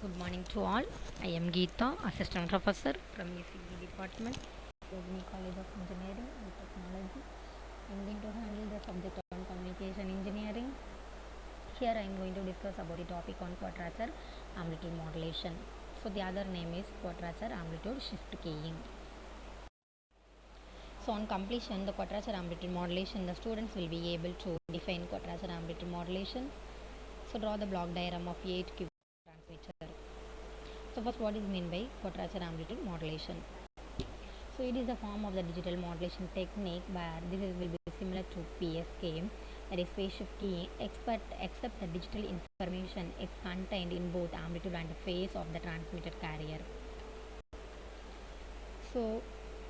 Good morning to all. I am Geeta, Assistant Professor from ECE Department, Yogini College of Engineering and Technology. I am going to handle the subject on Communication Engineering. Here I am going to discuss about the topic on Quadrature Amplitude Modulation. So the other name is Quadrature Amplitude Shift Keying. So on completion, the Quadrature Amplitude Modulation, the students will be able to define Quadrature Amplitude Modulation. So draw the block diagram of 8 QV transmitter. So first, what is meant by Quadrature Amplitude Modulation? So it is a form of the digital modulation technique where this will be similar to PSK, that is phase shift keying, except the digital information is contained in both amplitude and phase of the transmitted carrier. So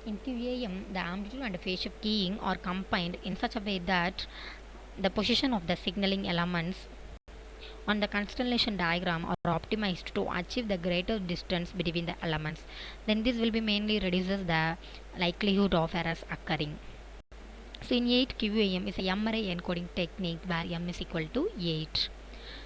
in QAM, the amplitude and phase shift keying are combined in such a way that the position of the signaling elements on the constellation diagram are optimized to achieve the greater distance between the elements. Then this will be mainly reduces the likelihood of errors occurring. So in 8 QAM is a M-array encoding technique where M is equal to 8.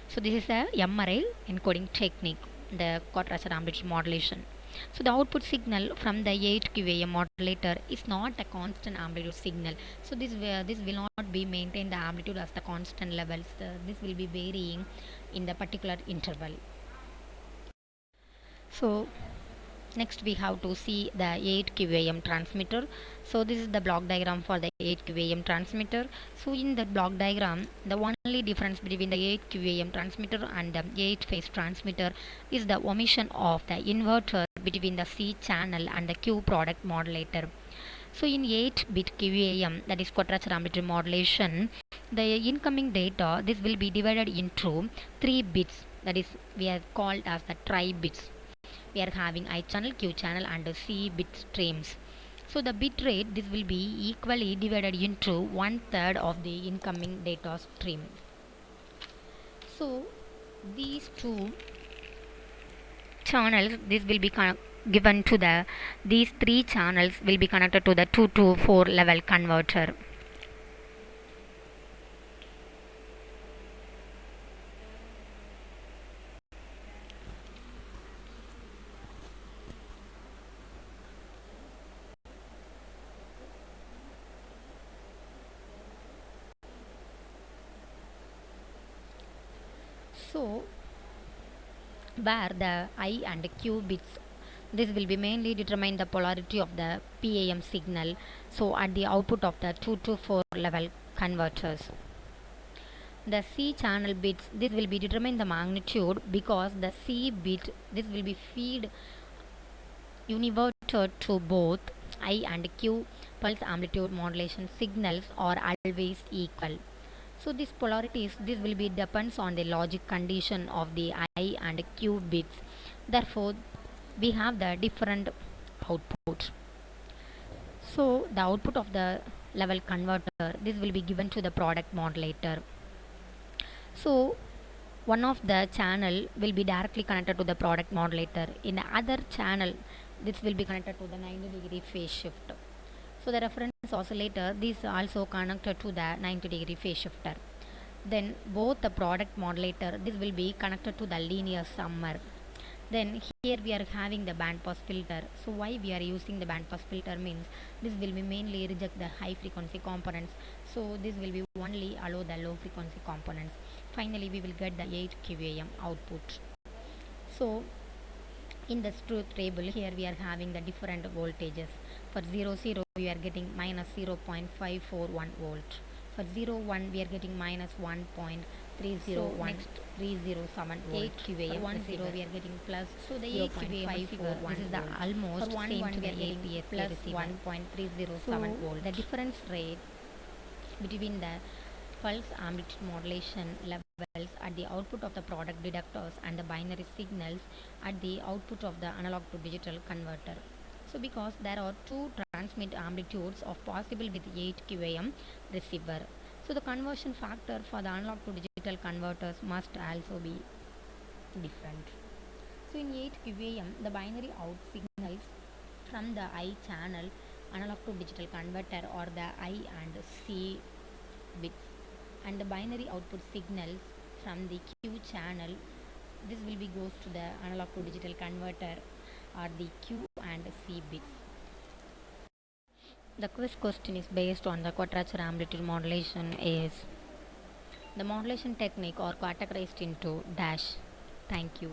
So this is a M-array encoding technique, the quadrature amplitude modulation. So the output signal from the 8 QAM modulator is not a constant amplitude signal. So this will not be maintained the amplitude as the constant levels. This will be varying in the particular interval. So next we have to see the 8 QAM transmitter. So this is the block diagram for the 8 QAM transmitter. So in the block diagram, the only difference between the 8 QAM transmitter and the 8 phase transmitter is the omission of the inverter between the C channel and the Q product modulator. So in 8-bit QAM, that is quadrature amplitude modulation, the incoming data, this will be divided into 3 bits, that is we are called as the tri-bits. We are having I channel, Q channel and C bit streams. So the bit rate, this will be equally divided into 1/3 of the incoming data stream. So these two channels, this will be given to these three channels will be connected to the 2 to 4 level converter. So where the I and Q bits, this will be mainly determine the polarity of the PAM signal, so at the output of the 2 to 4 level converters. The C channel bits, this will be determine the magnitude because the C bit, this will be feed univerted to both I and Q pulse amplitude modulation signals are always equal. So these polarities, this will be depends on the logic condition of the I and Q bits. Therefore, we have the different output. So the output of the level converter, this will be given to the product modulator. So one of the channel will be directly connected to the product modulator. In the other channel, this will be connected to the 90-degree phase shift. So the reference oscillator, this also connected to the 90-degree phase shifter. Then both the product modulator, this will be connected to the linear summer. Then here we are having the band pass filter. So why we are using the band pass filter means this will be mainly reject the high frequency components. So this will be only allow the low frequency components. Finally we will get the 8 QAM output. So in the truth table, here we are having the different voltages. For 0 we are getting minus 0.541 volt. For 1 we are getting minus 1.301. So next 307 volt. 8 QAM. For 10 we are getting plus. So the 8 QAM figure, this is the almost for same to the 8 PSK plus 1.307 volt. The difference rate between the pulse amplitude modulation levels at the output of the product detectors and the binary signals at the output of the analog to digital converter. So because there are two transmit amplitudes of possible with 8 QAM receiver. So the conversion factor for the analog to digital converters must also be different. So in 8 QAM, the binary out signals from the I channel analog to digital converter or the I and C bits, and the binary output signals from the Q channel This will be goes to the analog to digital converter or the Q and C bits. The quiz question is based on the quadrature amplitude modulation is the modulation technique or categorized into dash. Thank you.